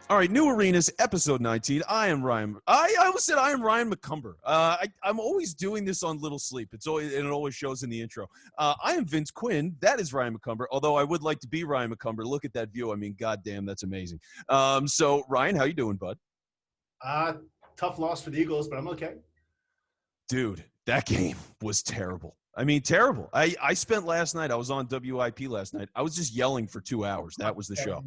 All right, New Arenas, episode 19. I am Ryan. I almost said I am Ryan McCumber. I'm always doing this on Little Sleep. It always shows in the intro. I am Vince Quinn. That is Ryan McCumber. Although I would like to be Ryan McCumber. Look at that view. I mean, goddamn, that's amazing. So Ryan, how you doing, bud? Tough loss for the Eagles, but I'm okay. Dude, that game was terrible. I mean, terrible. I spent last night. I was on WIP last night. I was just yelling for 2 hours. That was the show.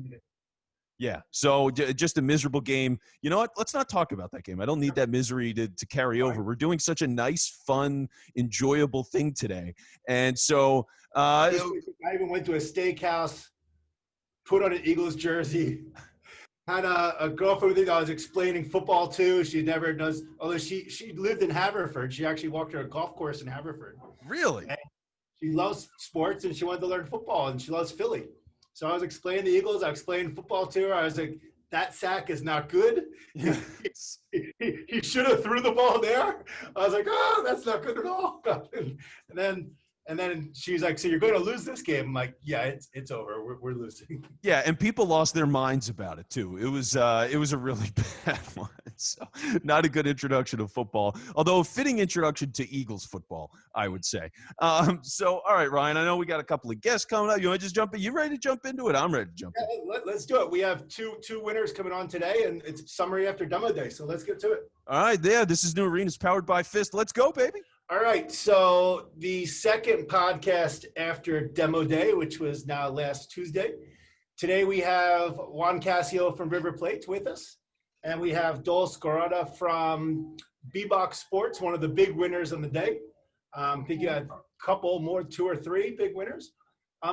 Yeah, so just a miserable game. You know what? Let's not talk about that game. I don't need that misery to carry over. We're doing such a nice, fun, enjoyable thing today. And so I even went to a steakhouse, put on an Eagles jersey, had a girlfriend that I was explaining football to. She never does, although she lived in Haverford. She actually walked to a golf course in Haverford. Really? And she loves sports, and she wanted to learn football, and she loves Philly. So I was explaining the Eagles. I explained football to her. I was like, that sack is not good. Yes. He should have threw the ball there. I was like, oh, that's not good at all. And then she's like, so you're going to lose this game? I'm like, yeah, it's over. We're losing. Yeah, and people lost their minds about it too. It was a really bad one. So not a good introduction to football, although a fitting introduction to Eagles football, I would say. So all right, Ryan, I know we got a couple of guests coming up. You want to just jump in? You ready to jump into it? I'm ready to jump in. Let's do it. We have two winners coming on today, and it's summary after demo day. So let's get to it. All right, yeah, this is New Arenas powered by Fist. Let's go, baby. All right, so the second podcast after Demo Day, which was now last Tuesday. Today we have Juan Casio from River Plate with us, and we have Dol Scorada from BBox Sports, one of the big winners on the day. I think you had a couple more, 2 or 3 big winners.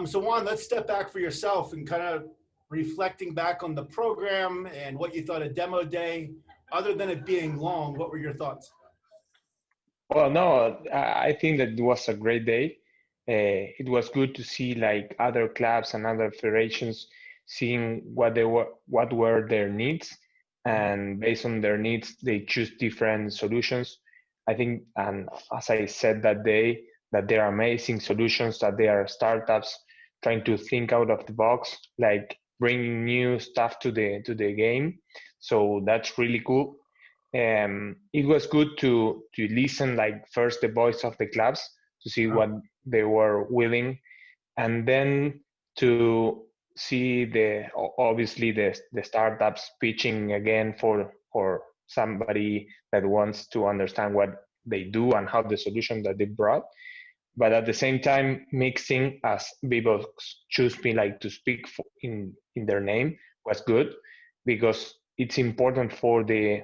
So Juan, let's step back for yourself and kind of reflecting back on the program and what you thought of Demo Day. Other than it being long, what were your thoughts? Well, no, I think that it was a great day. It was good to see like other clubs and other federations seeing what were their needs, and based on their needs, they choose different solutions. I think, and as I said that day, that there are amazing solutions, that there are startups trying to think out of the box, like bringing new stuff to the game. So that's really cool. It was good to listen, like first the voice of the clubs to see what they were willing, and then to see obviously the startups pitching again for somebody that wants to understand what they do and how the solution that they brought. But at the same time, mixing, as BBox choose me like to speak in their name, was good, because it's important for the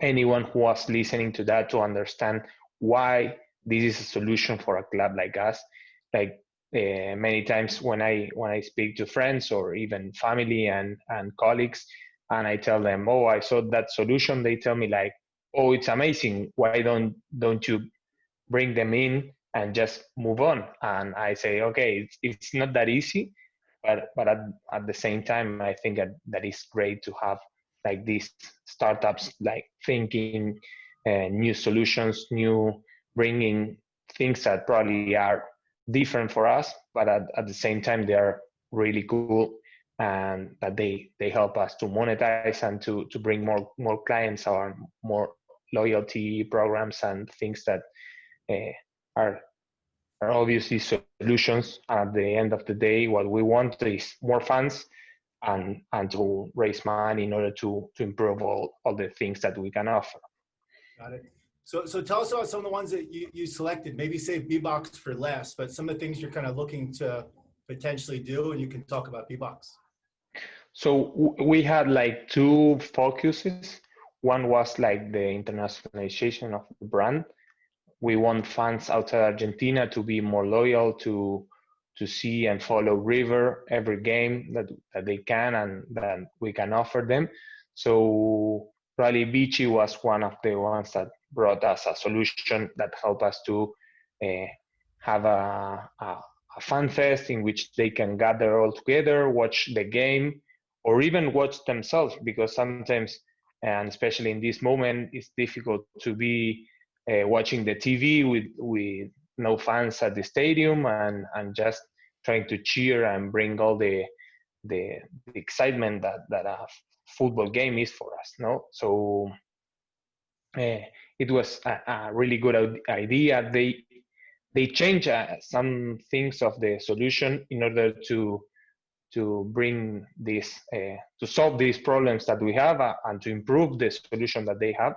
anyone who was listening to that to understand why this is a solution for a club like us. Like many times when I speak to friends or even family and colleagues, and I tell them, oh, I saw that solution, they tell me like, oh, it's amazing. Why don't you bring them in and just move on? And I say, okay, it's not that easy, but at the same time, I think that is great to have like these startups like thinking new solutions, bringing things that probably are different for us, but at the same time they are really cool, and that they help us to monetize and to bring more clients or more loyalty programs and things that are obviously solutions. At the end of the day, what we want is more funds and to raise money in order to improve all the things that we can offer. Got it. So tell us about some of the ones that you selected. Maybe save BBox for last, but some of the things you're kind of looking to potentially do, and you can talk about BBox. So we had like 2 focuses. One was like the internationalization of the brand. We want fans outside Argentina to be more loyal, to see and follow River every game that they can and that we can offer them. So probably Vichy was one of the ones that brought us a solution that helped us to have a fan fest in which they can gather all together, watch the game, or even watch themselves, because sometimes, and especially in this moment, it's difficult to be watching the TV with no fans at the stadium and just trying to cheer and bring all the the excitement that a football game is for us. No, so it was a really good idea. They changed some things of the solution in order to bring this to solve these problems that we have and to improve the solution that they have.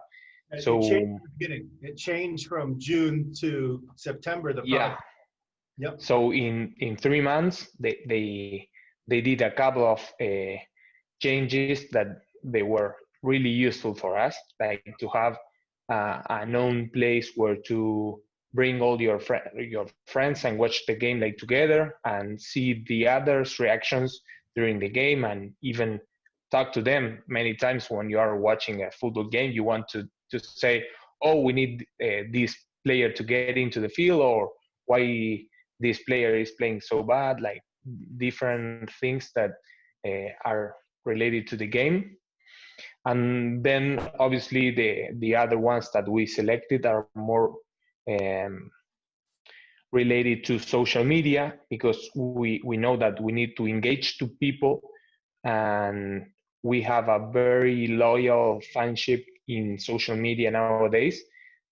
So it changed at the beginning. It changed from June to September. Yeah. Yep. So in 3 months, they did a couple of changes that they were really useful for us, like to have a known place where to bring all your friends and watch the game like together and see the others' reactions during the game and even talk to them. Many times when you are watching a football game, you want to say, oh, we need this player to get into the field, or why this player is playing so bad, like different things that are related to the game. And then obviously the other ones that we selected are more related to social media, because we know that we need to engage to people, and we have a very loyal fanship in social media nowadays,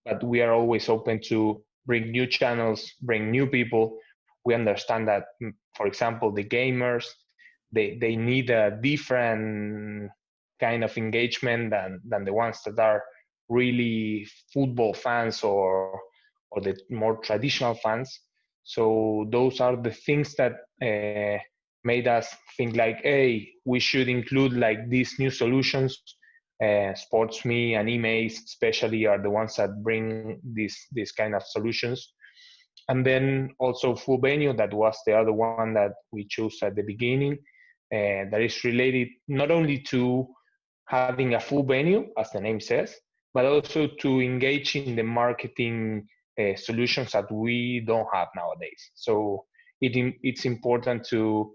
but we are always open to bring new channels, bring new people. We understand that, for example, the gamers, they need a different kind of engagement than the ones that are really football fans or the more traditional fans. So those are the things that made us think like, hey, we should include like these new solutions. SportsMe and emails especially are the ones that bring these kind of solutions. And then also Full Venue, that was the other one that we chose at the beginning, that is related not only to having a full venue, as the name says, but also to engage in the marketing solutions that we don't have nowadays. So it's important to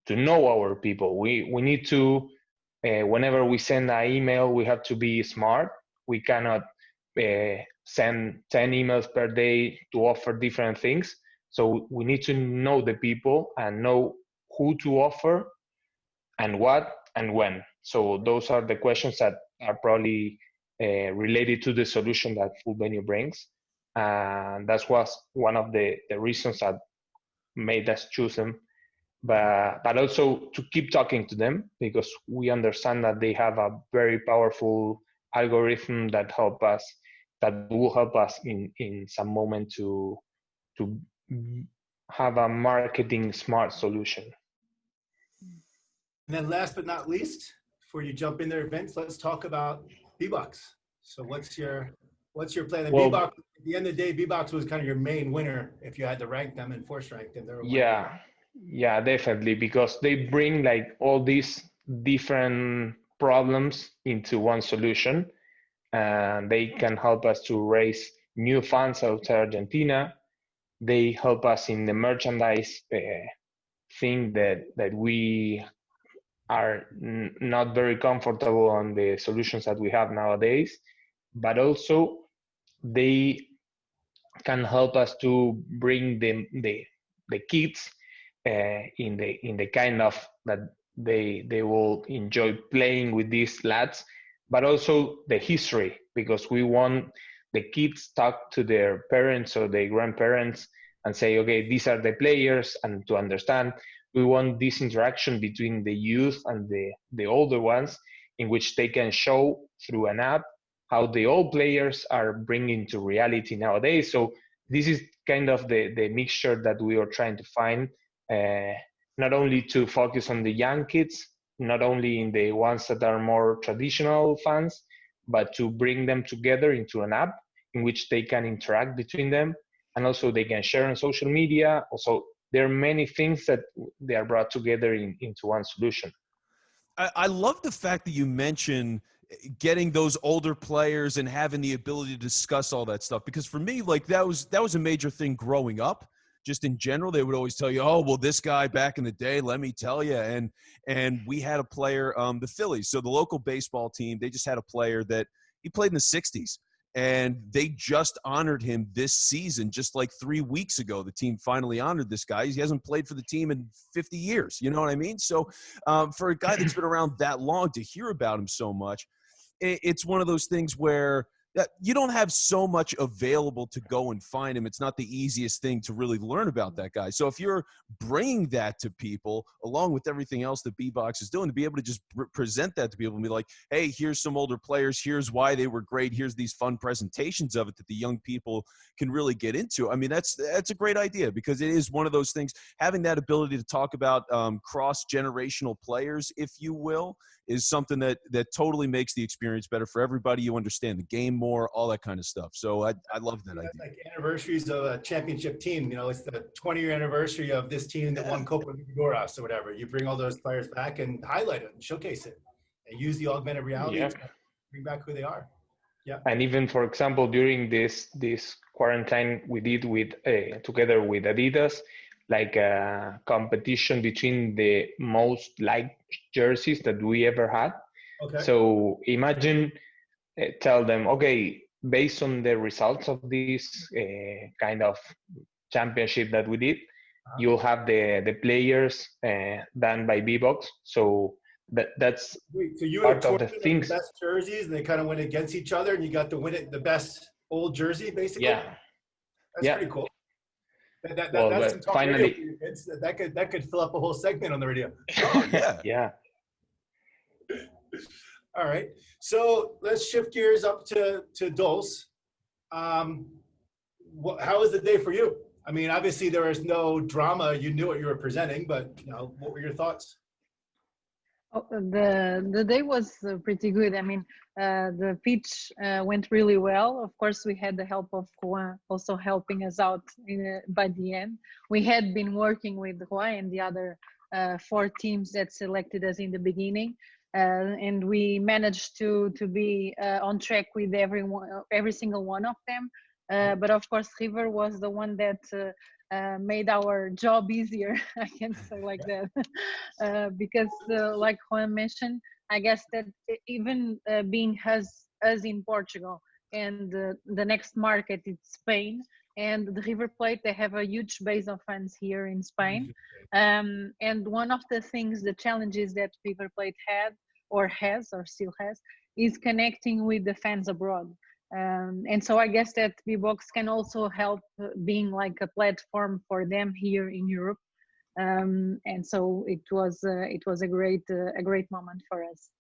know our people. We need to, whenever we send an email, we have to be smart. We cannot send 10 emails per day to offer different things. So we need to know the people and know who to offer and what and when. So those are the questions that are probably related to the solution that Full Venue brings. And that was one of the reasons that made us choose them. But also to keep talking to them, because we understand that they have a very powerful algorithm that will help us in some moment to have a marketing smart solution. And then last but not least, before you jump in there, Vince, let's talk about BBox. So what's your plan? And BBox, at the end of the day, BBox was kind of your main winner if you had to rank them and force rank them. Yeah, definitely, because they bring like all these different problems into one solution, and they can help us to raise new funds outside Argentina. They help us in the merchandise thing that we are not very comfortable on the solutions that we have nowadays, but also they can help us to bring the kids in the kind of that they will enjoy playing with these lads, but also the history, because we want the kids talk to their parents or their grandparents and say, okay, these are the players, and to understand. We want this interaction between the youth and the older ones, in which they can show through an app how the old players are bringing to reality nowadays. So this is kind of the mixture that we are trying to find, not only to focus on the young kids, not only in the ones that are more traditional fans, but to bring them together into an app in which they can interact between them, and also they can share on social media. Also, there are many things that they are brought together into one solution. I love the fact that you mentioned getting those older players and having the ability to discuss all that stuff, because for me, like that was a major thing growing up. Just in general, they would always tell you, oh, well, this guy back in the day, let me tell you. And we had a player, the Phillies, so the local baseball team, they just had a player that he played in the 60s. And they just honored him this season, just like 3 weeks ago. The team finally honored this guy. He hasn't played for the team in 50 years. You know what I mean? So for a guy that's been around that long, to hear about him so much, it's one of those things where you don't have so much available to go and find him. It's not the easiest thing to really learn about that guy. So if you're bringing that to people, along with everything else that BBox is doing, to be able to just present that to people and be like, hey, here's some older players. Here's why they were great. Here's these fun presentations of it that the young people can really get into. I mean, that's a great idea, because it is one of those things. Having that ability to talk about cross-generational players, if you will, is something that totally makes the experience better for everybody. You understand the game more, all that kind of stuff. So I love that idea. Like anniversaries of a championship team. You know, it's the 20-year anniversary of this team that won Copa Libertadores or whatever. You bring all those players back and highlight it and showcase it, and use the augmented reality to bring back who they are. Yeah. And even, for example, during this quarantine, we did with together with Adidas, like a competition between the most liked jerseys that we ever had. Okay. So imagine, tell them, okay, based on the results of this kind of championship that we did, you'll have the players done by BBox. So that's so you part of the things. The best jerseys, and they kind of went against each other, and you got to win it, the best old jersey, basically. Yeah. That's pretty cool. Well, that's some talk finally, radio for you, that could fill up a whole segment on the radio. Oh, yeah. Yeah. All right. So let's shift gears up to Dulce. How was the day for you? I mean, obviously there was no drama. You knew what you were presenting, but what were your thoughts? Oh, the day was pretty good. I mean, the pitch went really well. Of course, we had the help of Quinn also helping us out by the end. We had been working with Quinn and the other 4 teams that selected us in the beginning, and we managed to be on track with every single one of them. But of course, River was the one that made our job easier, I can say like that, because like Juan mentioned, I guess that even being us in Portugal, and the next market is Spain, and the River Plate, they have a huge base of fans here in Spain, and one of the challenges that River Plate had or still has is connecting with the fans abroad. And so I guess that BBox can also help being like a platform for them here in Europe. And so it was a great moment for us.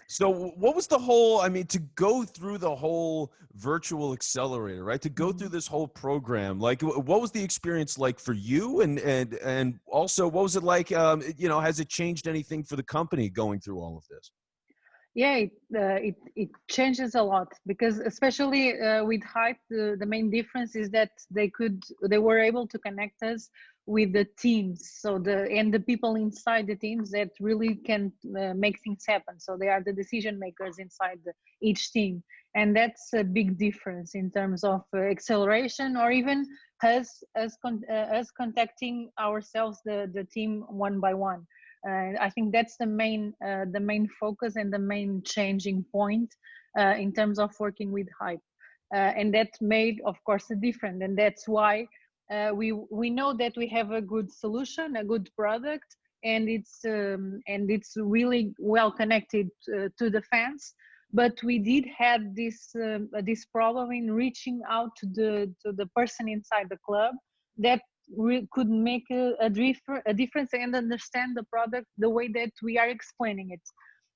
So what was the whole, I mean, to go through the whole virtual accelerator, right? To go through this whole program, like what was the experience like for you? And also what was it like, has it changed anything for the company going through all of this? Yeah, it changes a lot, because especially with Hype, the main difference is that they were able to connect us with the teams, and the people inside the teams that really can make things happen. So they are the decision makers inside each team, and that's a big difference in terms of acceleration, or even us contacting ourselves, the team one by one. I think that's the main focus and the main changing point in terms of working with Hype, and that made, of course, a difference. And that's why we know that we have a good solution, a good product, and it's really well connected to the fans. But we did have this problem in reaching out to the person inside the club that we could make a difference and understand the product the way that we are explaining it,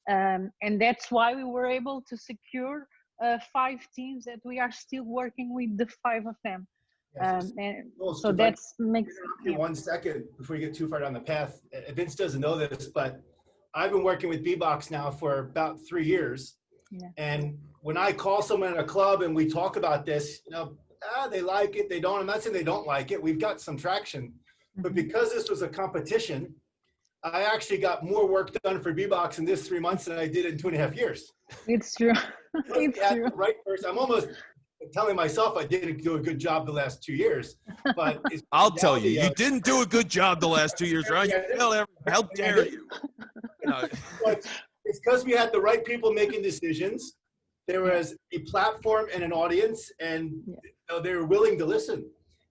and that's why we were able to secure 5 teams that we are still working with, the 5 of them. Yes. And Well, so that makes 1 second before you get too far down the path. Vince doesn't know this, but I've been working with BBox now for about 3 years. Yeah. And when I call someone at a club and we talk about this, they like it, they don't. I'm not saying they don't like it. We've got some traction. But because this was a competition, I actually got more work done for BBox in this 3 months than I did in 2.5 years. It's true. It's true. The right person. I'm almost telling myself I didn't do a good job the last 2 years. But I'll tell you, you didn't do a good job the last 2 years, right? How dare you? But it's because we had the right people making decisions. there was a platform and an audience, and they were willing to listen.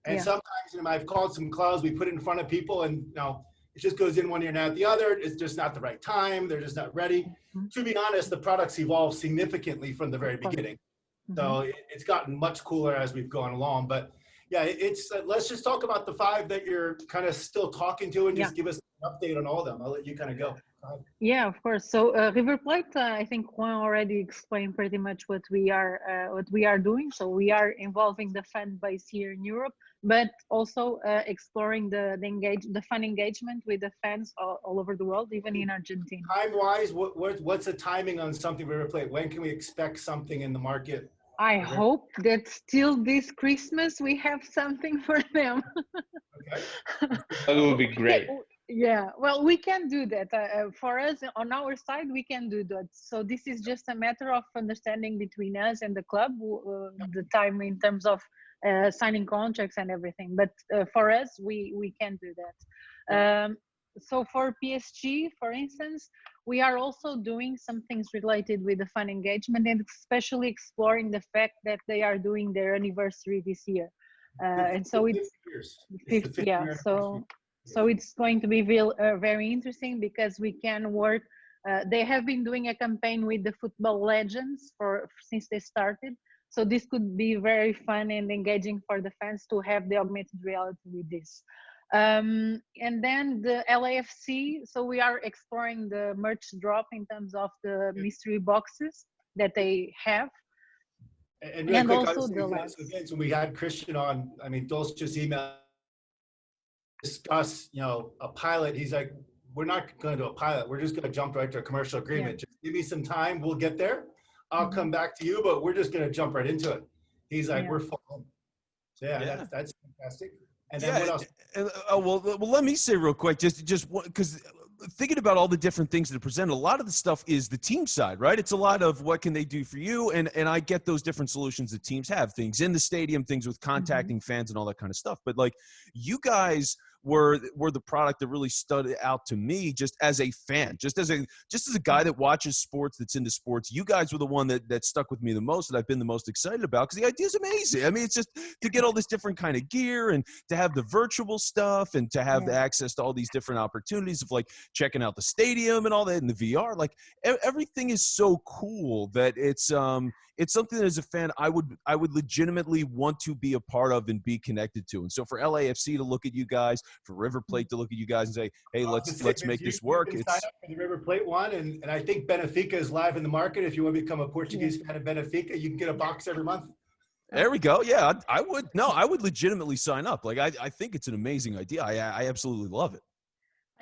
And sometimes, I've called some clubs, we put it in front of people, and it just goes in one ear and out the other. It's just not the right time. They're just not ready. To be honest, the product's evolved significantly from the very beginning. So it's gotten much cooler as we've gone along. But yeah, it's let's just talk about the 5 that you're kind of still talking to, and just give us an update on all of them. I'll let you kind of go. Yeah, of course. So River Plate, I think Juan already explained pretty much what we are doing. So we are involving the fan base here in Europe, but also exploring the fun engagement with the fans all over the world, even in Argentina. Time-wise, what's the timing on something River Plate? When can we expect something in the market? I hope that still this Christmas we have something for them. Okay. That would be great. Yeah, well, we can do that. For us, on our side, we can do that. So this is just a matter of understanding between us and the club, the time in terms of signing contracts and everything. But for us, we can do that. So for PSG, for instance, we are also doing some things related with the fan engagement, and especially exploring the fact that they are doing their anniversary this year. And so it's 50 years. So it's going to be very interesting, because we can work. They have been doing a campaign with the football legends since they started. So this could be very fun and engaging for the fans to have the augmented reality with this. And then the LAFC. So we are exploring the merch drop in terms of the mystery boxes that they have. And really quick, also the so again, so we had Christian on. I mean, Dulce just emailed. Discuss, a pilot. He's like, we're not going to do a pilot. We're just going to jump right to a commercial agreement. Just give me some time. We'll get there. I'll come back to you, but we're just going to jump right into it. He's like, we're full. So that's fantastic. And then what else? Well, let me say real quick, just because thinking about all the different things that are presented, a lot of the stuff is the team side, right? It's a lot of what can they do for you, and I get those different solutions that teams have, things in the stadium, things with contacting fans and all that kind of stuff. But like, you guys were the product that really stood out to me, just as a fan, just as a guy that watches sports, that's into sports. You guys were the one that stuck with me the most, that I've been the most excited about, because the idea is amazing. I mean, it's just to get all this different kind of gear, and to have the virtual stuff, and to have the access to all these different opportunities of like checking out the stadium and all that in the VR. Like, everything is so cool that it's something that as a fan I would legitimately want to be a part of and be connected to. And so for LAFC to look at you guys, for River Plate to look at you guys and say, hey, let's make this work. You can sign up for the River Plate one, and I think Benfica is live in the market. If you want to become a Portuguese fan of Benfica, you can get a box every month. There we go. Yeah, I would legitimately sign up. Like, I think it's an amazing idea. I absolutely love it.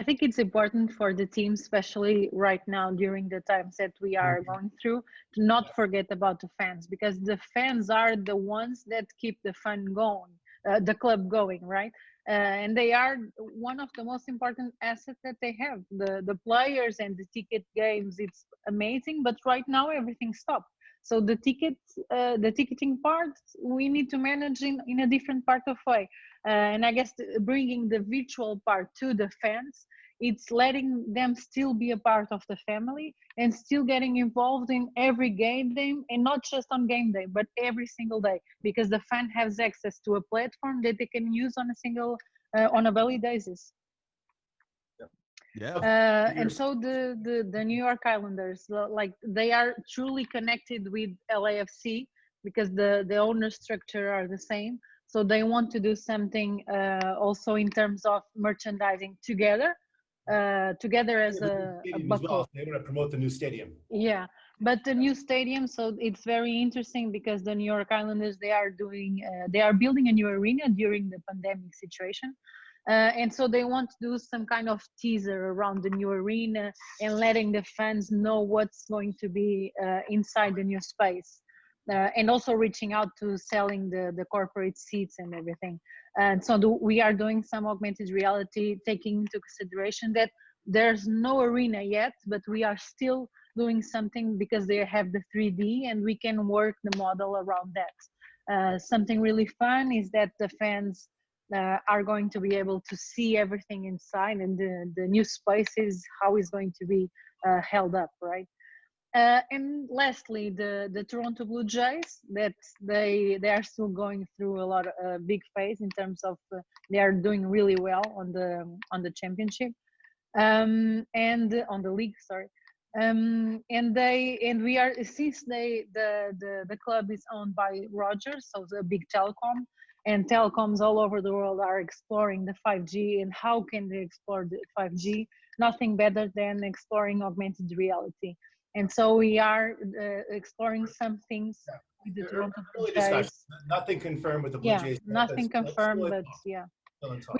I think it's important for the team, especially right now during the times that we are going through, to not forget about the fans, because the fans are the ones that keep the fun going, the club going, right? And they are one of the most important assets that they have. The players and the ticket games, it's amazing, but right now everything stopped. So the ticketing part, we need to manage in a different part of way. And I guess bringing the virtual part to the fans, it's letting them still be a part of the family and still getting involved in every game day, and not just on game day, but every single day, because the fan has access to a platform that they can use on a daily basis. And so the New York Islanders, like, they are truly connected with LAFC, because the owner structure are the same. So they want to do something also in terms of merchandising together as a buckle. Well, they want to promote the new stadium. Yeah, but the new stadium, so it's very interesting, because the New York Islanders, they are building a new arena during the pandemic situation. And so they want to do some kind of teaser around the new arena and letting the fans know what's going to be inside the new space. And also reaching out to selling the corporate seats and everything. And so we are doing some augmented reality, taking into consideration that there's no arena yet, but we are still doing something because they have the 3D, and we can work the model around that. Something really fun is that the fans are going to be able to see everything inside, and the new spaces, how it's going to be held up, right? And lastly, the Toronto Blue Jays, that they are still going through a lot of big phase in terms of they are doing really well on the championship, and on the league, sorry. And we are, since the club is owned by Rogers, so the big telecom, and telecoms all over the world are exploring the 5G. And how can they explore the 5G? Nothing better than exploring augmented reality. And so we are exploring some things with the Toronto Blue Jays. Nothing confirmed with the Blue Yeah, Jays. nothing confirmed, but yeah.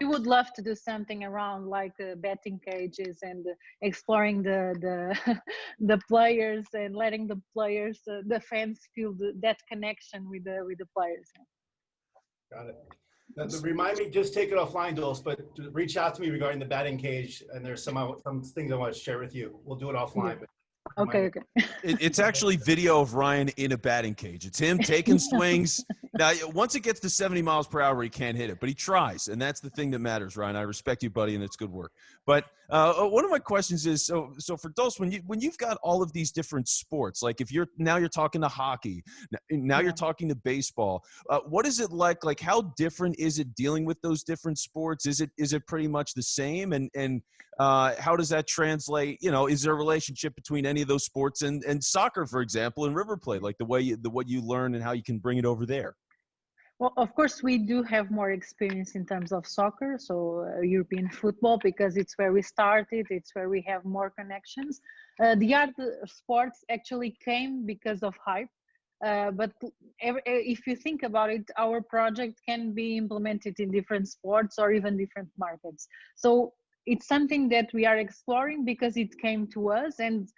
We would love to do something around like betting cages and exploring the the players and letting the players, the fans feel that connection with the players. Got it. Now, remind me, just take it offline, Dulce, but reach out to me regarding the batting cage, and there's some things I want to share with you. We'll do it offline. Yeah. Okay. It's actually video of Ryan in a batting cage. It's him taking swings. Now, once it gets to 70 miles per hour, he can't hit it, but he tries, and that's the thing that matters, Ryan. I respect you, buddy, and it's good work. But one of my questions is, so for Dulce, when you've got all of these different sports, like if you're talking to hockey, now you're talking to baseball, what is it like? Like, how different is it dealing with those different sports? Is it pretty much the same? And how does that translate? Is there a relationship between any of those sports and soccer, for example, and River Plate, like what you learn and how you can bring it over there? Well, of course, we do have more experience in terms of soccer, so European football, because it's where we started, it's where we have more connections. The other sports actually came because of Hype, but if you think about it, our project can be implemented in different sports or even different markets. So it's something that we are exploring because it came to us, and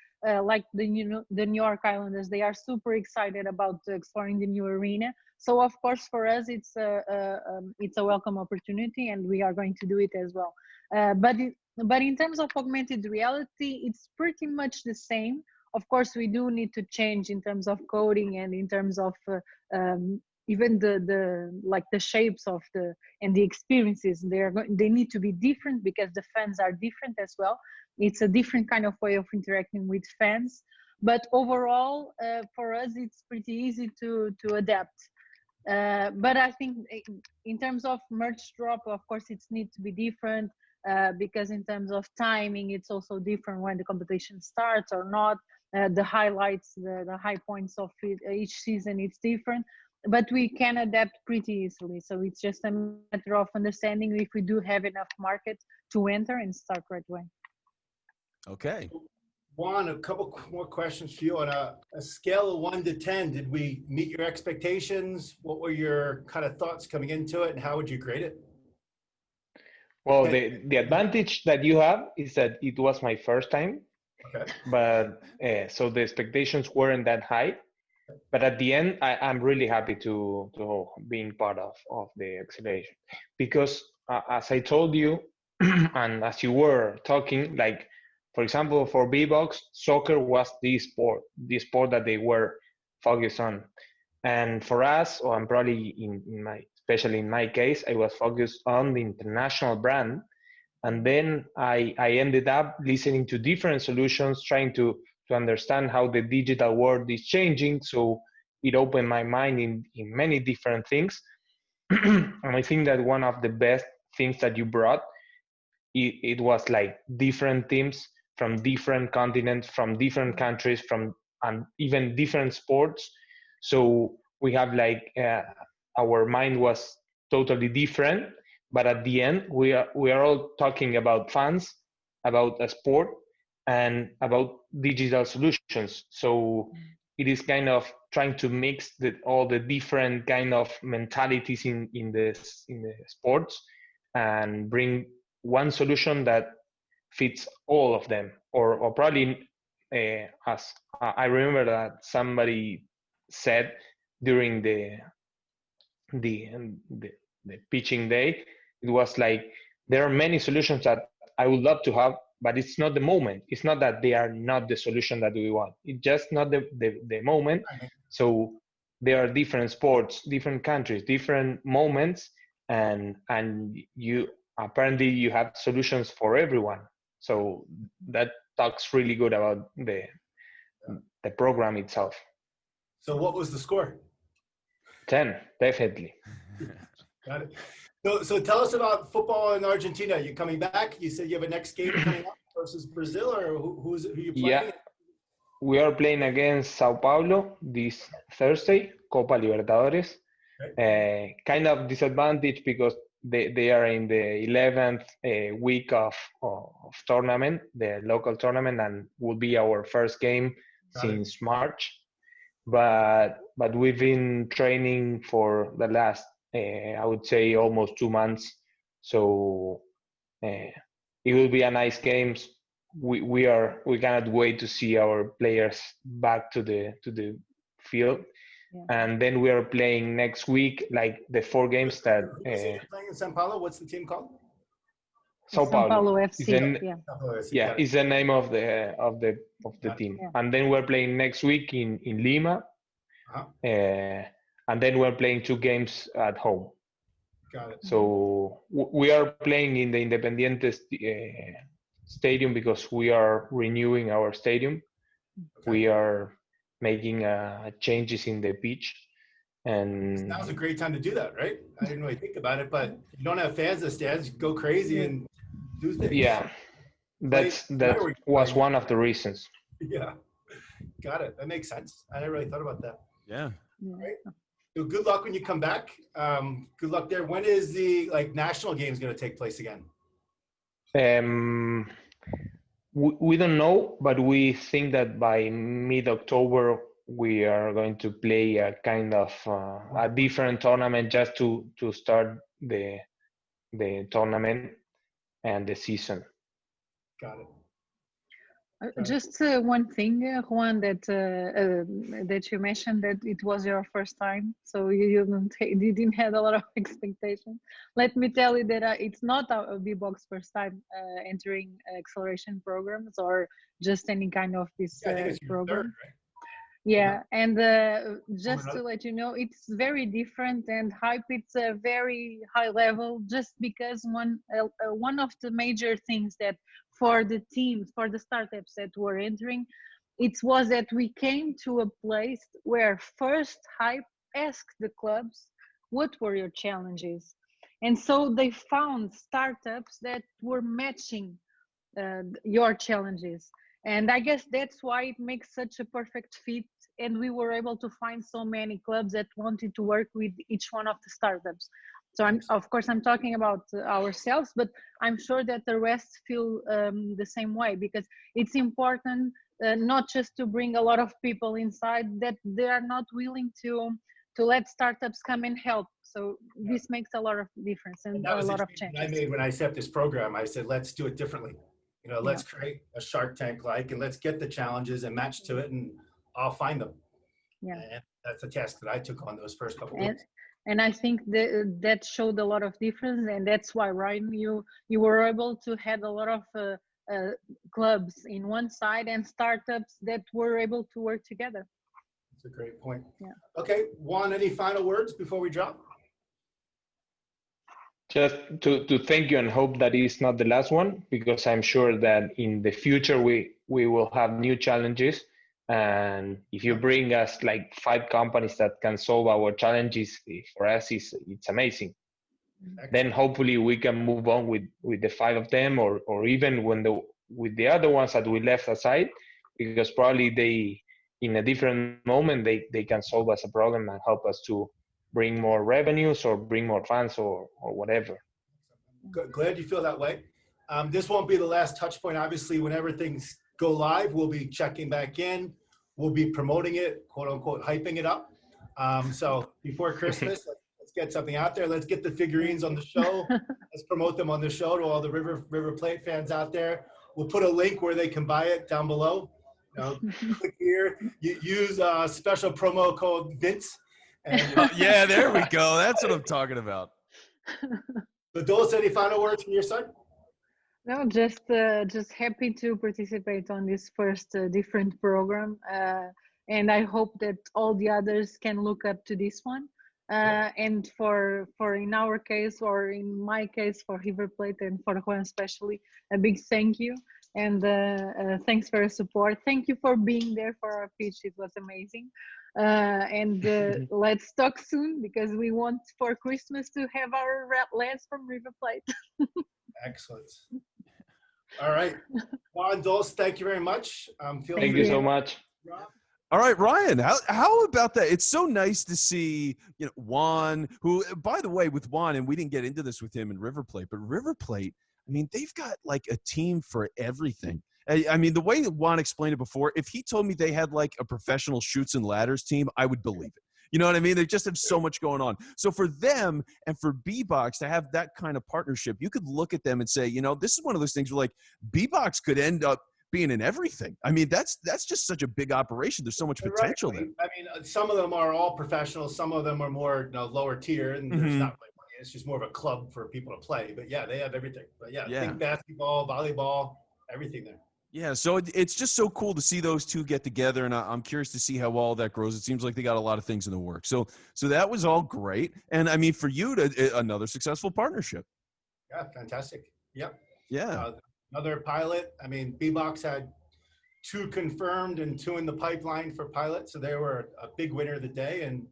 like the New York Islanders, they are super excited about exploring the new arena. So of course, for us, it's a welcome opportunity, and we are going to do it as well. But in terms of augmented reality, it's pretty much the same. Of course, we do need to change in terms of coding and in terms of even the shapes of and the experiences. They need to be different because the fans are different as well. It's a different kind of way of interacting with fans. But overall, for us, it's pretty easy to adapt. But I think in terms of merch drop, of course, it needs to be different because in terms of timing, it's also different when the competition starts or not. The highlights, the high points of each season, it's different. But we can adapt pretty easily. So it's just a matter of understanding if we do have enough market to enter and start right away. Okay. Juan, a couple more questions for you. On a scale of 1 to 10, did we meet your expectations? What were your kind of thoughts coming into it, and how would you grade it? Well, the advantage that you have is that it was my first time. Okay. But so the expectations weren't that high. But at the end, I'm really happy to being part of the acceleration, because as I told you, and as you were talking, like, for example, for BBox, soccer was the sport that they were focused on. And for us, or I'm probably especially in my case, I was focused on the international brand. And then I ended up listening to different solutions, trying to understand how the digital world is changing. So it opened my mind in many different things. And I think that one of the best things that you brought, it was like different teams from different continents, from different countries, and even different sports. So we have like our mind was totally different, but at the end we are all talking about fans, about a sport, and about digital solutions. So it is kind of trying to mix all the different kind of mentalities in the sports and bring one solution that fits all of them, or probably as I remember that somebody said during the pitching day, it was like, there are many solutions that I would love to have, but it's not the moment. It's not that they are not the solution that we want. It's just not the moment. So there are different sports, different countries, different moments, and you apparently you have solutions for everyone. So that talks really good about the program itself. So what was the score? 10, definitely. Got it. So tell us about football in Argentina. You're coming back. You said you have a next game coming up versus Brazil, or who you playing? Yeah, we are playing against Sao Paulo this Thursday, Copa Libertadores. Right. Kind of disadvantage because they are in the 11th week of tournament, the local tournament, and will be our first game since March. But we've been training for the last, I would say, almost 2 months. So it will be a nice game. We cannot wait to see our players back to the field. And then we are playing next week, like the 4 games that. You're playing in Sao Paulo. What's the team called? Sao Paulo FC. Yeah, is the name of the team. Yeah. And then we're playing next week in Lima, and then we're playing 2 games at home. Got it. So we are playing in the Independiente stadium because we are renewing our stadium. Okay. We are making changes in the pitch, and now's a great time to do that, right? I didn't really think about it, but you don't have fans in the stands, go crazy and do things. Yeah, that was one of the reasons. Yeah, got it. That makes sense. I never really thought about that. Yeah. Right. So good luck when you come back. Good luck there. When is the national games going to take place again? We don't know, but we think that by mid-October we are going to play a kind of a different tournament just to start the tournament and the season. Got it. Just one thing, Juan, that you mentioned that it was your first time, so you didn't have a lot of expectation. Let me tell you that it's not a BBox first time entering acceleration programs or just any kind of this program. Third, right? Yeah, and just to let you know, it's very different, and Hype, it's a very high level, just because one of the major things that for the teams, for the startups that were entering, it was that we came to a place where first Hype asked the clubs, what were your challenges? And so they found startups that were matching your challenges. And I guess that's why it makes such a perfect fit. And we were able to find so many clubs that wanted to work with each one of the startups. So of course, I'm talking about ourselves, but I'm sure that the rest feel the same way, because it's important not just to bring a lot of people inside, that they are not willing to let startups come and help. So this makes a lot of difference and a lot of changes. I made when I set this program, I said, let's do it differently. Let's create a Shark Tank and let's get the challenges and match to it, and I'll find them. Yeah, and that's a task that I took on those first couple of weeks. And I think that showed a lot of difference, and that's why, Ryan, you were able to have a lot of clubs in one side and startups that were able to work together. That's a great point. Yeah. Okay, Juan, any final words before we drop? Just to thank you and hope that it's not the last one, because I'm sure that in the future we will have new challenges. And if you bring us 5 companies that can solve our challenges, for us it's amazing. Excellent. Then hopefully we can move on with the 5 of them, or even with the other ones that we left aside, because probably they, in a different moment, they can solve us a problem and help us to bring more revenues or bring more fans or whatever. Glad you feel that way. This won't be the last touch point. Obviously, whenever things go live, we'll be checking back in. We'll be promoting it, quote unquote, hyping it up. So before Christmas, let's get something out there. Let's get the figurines on the show. Let's promote them on the show to all the River Plate fans out there. We'll put a link where they can buy it down below. Click here. You use special promo code Vince. And, yeah, there we go. That's what I'm talking about. So, Dulce, any final words from your side? No, just happy to participate on this first different program, and I hope that all the others can look up to this one. And for in our case, or in my case, for River Plate and for Juan especially, a big thank you. And thanks for your support. Thank you for being there for our pitch. It was amazing. And let's talk soon, because we want for Christmas to have our lads from River Plate. Excellent. All right. Juan, Dulce, thank you very much. Thank you so much. Rob? All right, Ryan, how about that? It's so nice to see, Juan, who, by the way, with Juan, and we didn't get into this with him in River Plate, but River Plate, I mean, they've got like a team for everything. I mean, the way that Juan explained it before, if he told me they had like a professional shoots and ladders team, I would believe it. You know what I mean? They just have so much going on. So for them and for BBox to have that kind of partnership, you could look at them and say, this is one of those things where like BBox could end up being in everything. I mean, that's just such a big operation. There's so much potential there. I mean, some of them are all professionals. Some of them are more lower tier, and there's not really money. It's just more of a club for people to play. But yeah, they have everything. But yeah, think basketball, volleyball, everything there. Yeah, so it's just so cool to see those two get together, and I'm curious to see how all that grows. It seems like they got a lot of things in the works. So that was all great, and I mean, for you to another successful partnership. Yeah, fantastic. Yep. Yeah. Another pilot. I mean, BBox had 2 confirmed and 2 in the pipeline for pilot, so they were a big winner of the day. And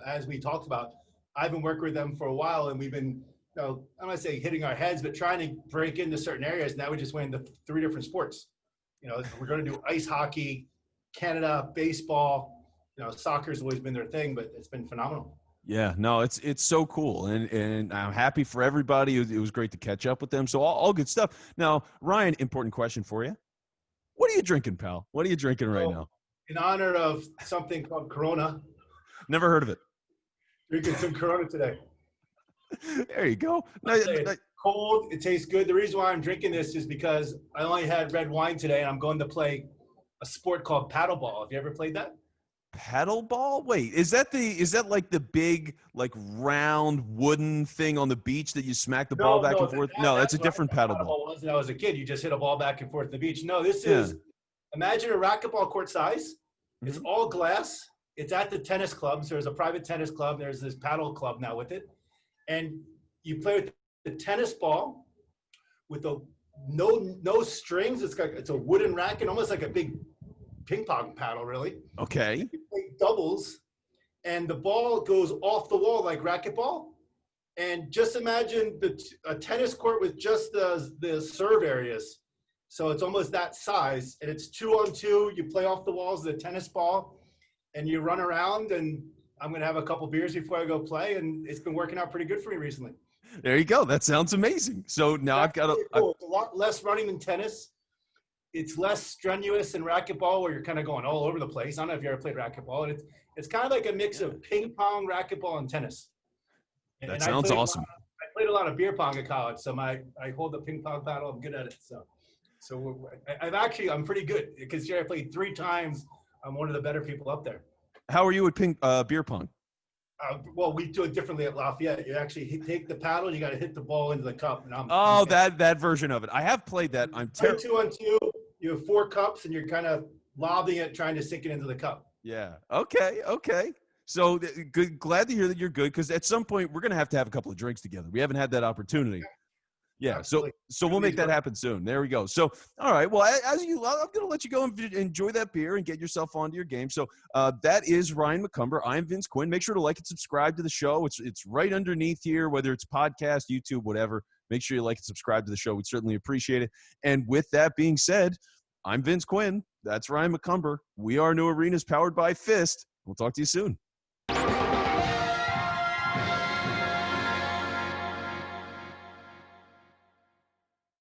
as we talked about, I've been working with them for a while, and we've been, I'm not gonna say hitting our heads, but trying to break into certain areas. Now we just went into 3 different sports. We're going to do ice hockey, Canada, baseball. Soccer's always been their thing, but it's been phenomenal. Yeah, no, it's so cool, and I'm happy for everybody. It was great to catch up with them. So all good stuff. Now, Ryan, important question for you. What are you drinking, pal? What are you drinking right now? In honor of something called Corona. Never heard of it. Drinking some Corona today. There you go. It's cold. It tastes good. The reason why I'm drinking this is because I only had red wine today, and I'm going to play a sport called paddleball. Have you ever played that? Paddleball? Wait, is that like the big, like round wooden thing on the beach that you smack the ball back and forth? No, that's a different paddleball. When I was a kid, you just hit a ball back and forth on the beach. No, this is, imagine a racquetball court size. It's all glass. It's at the tennis club. So there's a private tennis club. There's this paddle club now with it. And you play with the tennis ball with no strings. It's a wooden racket, almost like a big ping pong paddle, really. Okay. You play doubles, and the ball goes off the wall like racquetball. And just imagine a tennis court with just the serve areas. So it's almost that size, and it's 2-on-2. You play off the walls of the tennis ball, and you run around. And I'm gonna have a couple beers before I go play, and it's been working out pretty good for me recently. There you go. That sounds amazing. So now I've got it's a lot less running than tennis. It's less strenuous than racquetball, where you're kind of going all over the place. I don't know if you ever played racquetball. It's kind of like a mix of ping pong, racquetball, and tennis. That sounds awesome. I played a lot of beer pong at college, so I hold the ping pong paddle. I'm good at it. So I'm pretty good. Because I played 3 times. I'm one of the better people up there. How are you at beer pong? Well, we do it differently at Lafayette. You actually take the paddle. You got to hit the ball into the cup. And that version of it. I have played that. I'm terrible. 2-on-2. You have 4 cups, and you're kind of lobbing it, trying to sink it into the cup. Yeah. Okay. So good. Glad to hear that you're good, because at some point we're gonna have to have a couple of drinks together. We haven't had that opportunity. Yeah. So we'll make that happen soon. There we go. So all right. Well, I'm gonna let you go and enjoy that beer and get yourself onto your game. So that is Ryan McCumber. I'm Vince Quinn. Make sure to like and subscribe to the show. It's right underneath here, whether it's podcast, YouTube, whatever. Make sure you like and subscribe to the show. We'd certainly appreciate it. And with that being said, I'm Vince Quinn. That's Ryan McCumber. We are New Arenas, powered by Fist. We'll talk to you soon.